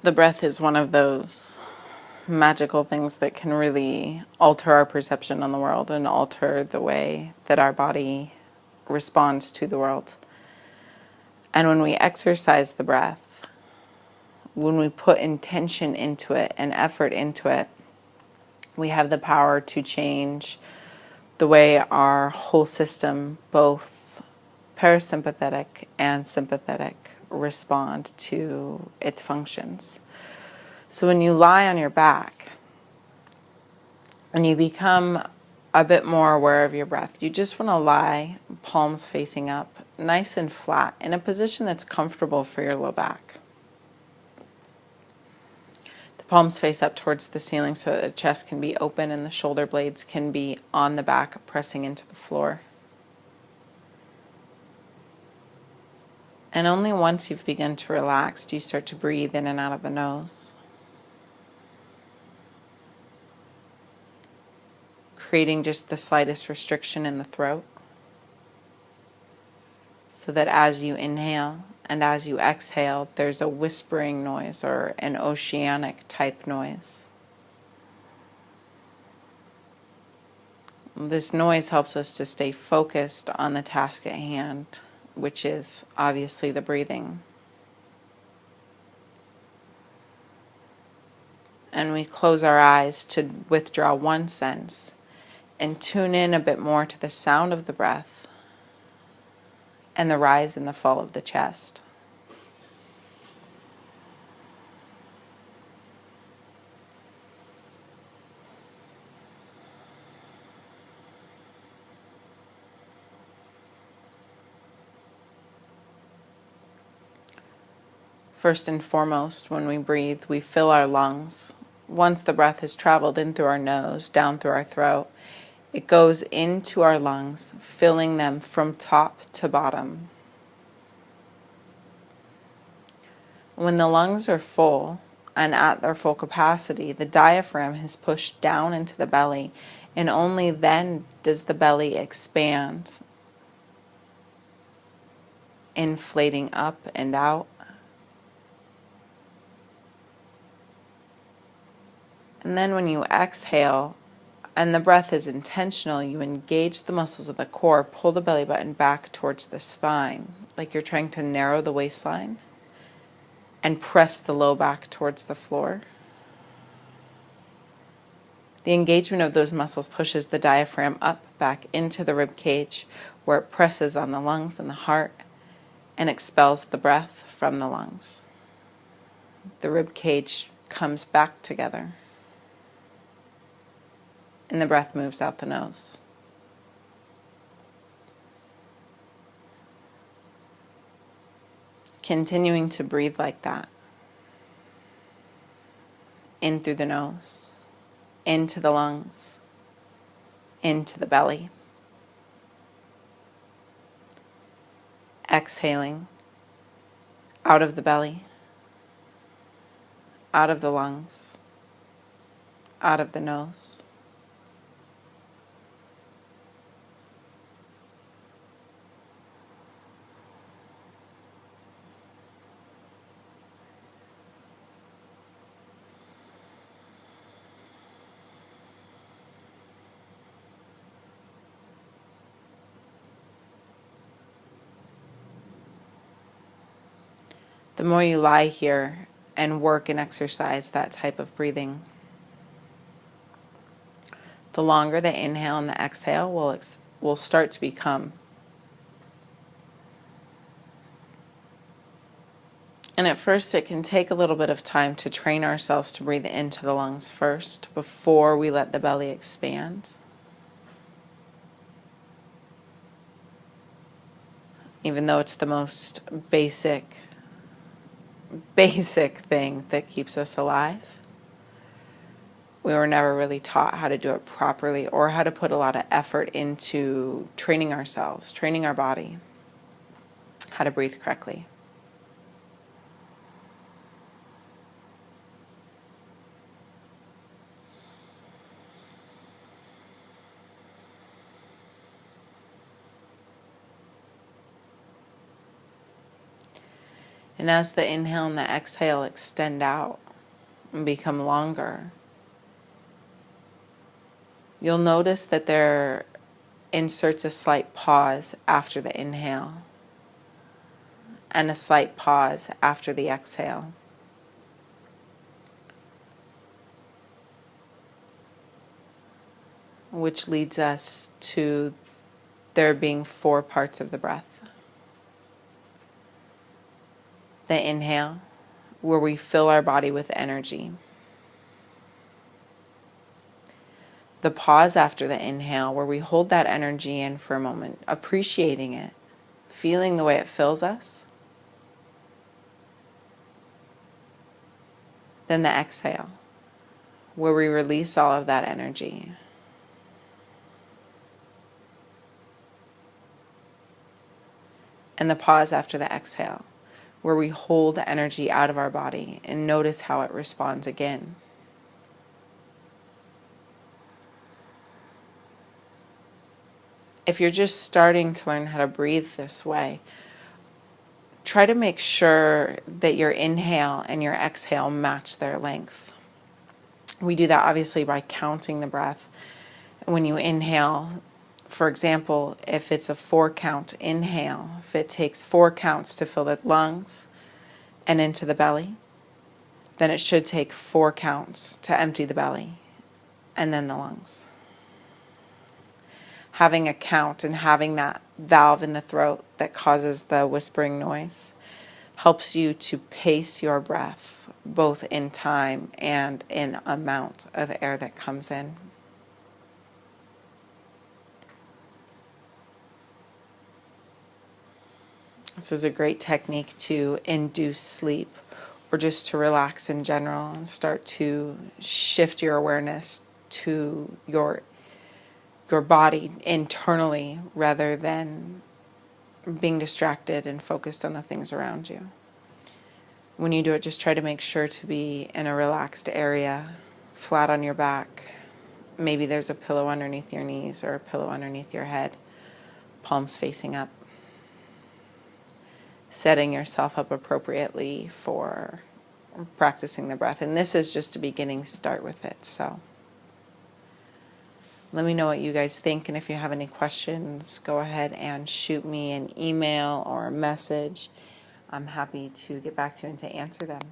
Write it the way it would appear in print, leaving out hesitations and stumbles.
The breath is one of those magical things that can really alter our perception on the world and alter the way that our body responds to the world. And when we exercise the breath, when we put intention into it and effort into it, we have the power to change the way our whole system, both parasympathetic and sympathetic, respond to its functions. So when you lie on your back and you become a bit more aware of your breath, you just want to lie, palms facing up, nice and flat, in a position that's comfortable for your low back. The palms face up towards the ceiling so that the chest can be open and the shoulder blades can be on the back, pressing into the floor. And only once you've begun to relax do you start to breathe in and out of the nose, creating just the slightest restriction in the throat, so that as you inhale and as you exhale, there's a whispering noise or an oceanic type noise. This noise helps us to stay focused on the task at hand, which is obviously the breathing. And we close our eyes to withdraw one sense and tune in a bit more to the sound of the breath and the rise and the fall of the chest. First and foremost, when we breathe, we fill our lungs. Once the breath has traveled in through our nose, down through our throat, it goes into our lungs, filling them from top to bottom. When the lungs are full and at their full capacity, the diaphragm is pushed down into the belly, and only then does the belly expand, inflating up and out. And then when you exhale, and the breath is intentional, you engage the muscles of the core, pull the belly button back towards the spine, like you're trying to narrow the waistline, and press the low back towards the floor. The engagement of those muscles pushes the diaphragm up back into the rib cage, where it presses on the lungs and the heart and expels the breath from the lungs. The rib cage comes back together, and the breath moves out the nose. Continuing to breathe like that. In through the nose, into the lungs, into the belly. Exhaling out of the belly, out of the lungs, out of the nose. The more you lie here and work and exercise that type of breathing, the longer the inhale and the exhale will start to become. And at first it can take a little bit of time to train ourselves to breathe into the lungs first before we let the belly expand. Even though it's the most basic thing that keeps us alive. We were never really taught how to do it properly or how to put a lot of effort into training ourselves, training our body, how to breathe correctly. And as the inhale and the exhale extend out and become longer, you'll notice that there inserts a slight pause after the inhale and a slight pause after the exhale. Which leads us to there being 4 parts of the breath. The inhale, where we fill our body with energy. The pause after the inhale, where we hold that energy in for a moment, appreciating it, feeling the way it fills us. Then the exhale, where we release all of that energy. And the pause after the exhale, where we hold energy out of our body and notice how it responds again. If you're just starting to learn how to breathe this way, try to make sure that your inhale and your exhale match their length. We do that obviously by counting the breath. When you inhale, for example, if it's a 4-count inhale, if it takes 4 counts to fill the lungs and into the belly, then it should take 4 counts to empty the belly and then the lungs. Having a count and having that valve in the throat that causes the whispering noise helps you to pace your breath, both in time and in amount of air that comes in. This is a great technique to induce sleep or just to relax in general and start to shift your awareness to your body internally rather than being distracted and focused on the things around you. When you do it, just try to make sure to be in a relaxed area, flat on your back. Maybe there's a pillow underneath your knees or a pillow underneath your head, palms facing up. Setting yourself up appropriately for practicing the breath. And this is just a beginning start with it. So let me know what you guys think. And if you have any questions, go ahead and shoot me an email or a message. I'm happy to get back to you and to answer them.